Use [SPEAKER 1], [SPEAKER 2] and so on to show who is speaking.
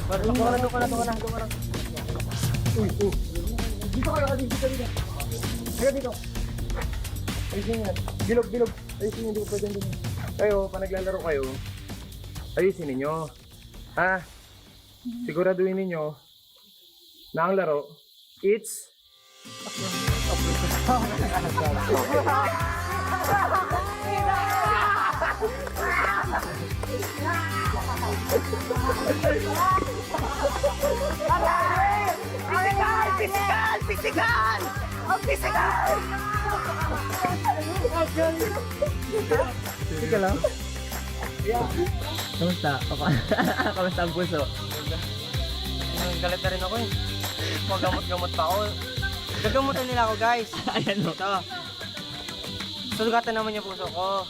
[SPEAKER 1] Doon ka na. Uy. Dito kayo, dito. Kaya dito. Ayusin yan. Bilog. Ayusin yung dito, pwede dito. Kayo, pa naglalaro kayo, ayusin ninyo. Ha? Siguraduhin ninyo na ang laro, it's...
[SPEAKER 2] Physical!
[SPEAKER 1] Sige lang.
[SPEAKER 3] Kamusta? Kamusta ang puso?
[SPEAKER 2] Galit na rin ako eh. Magamot-gamot pa ako. Gagamutan nila ako guys.
[SPEAKER 3] Ayan o.
[SPEAKER 2] Ito. Sugatan naman yung puso ko.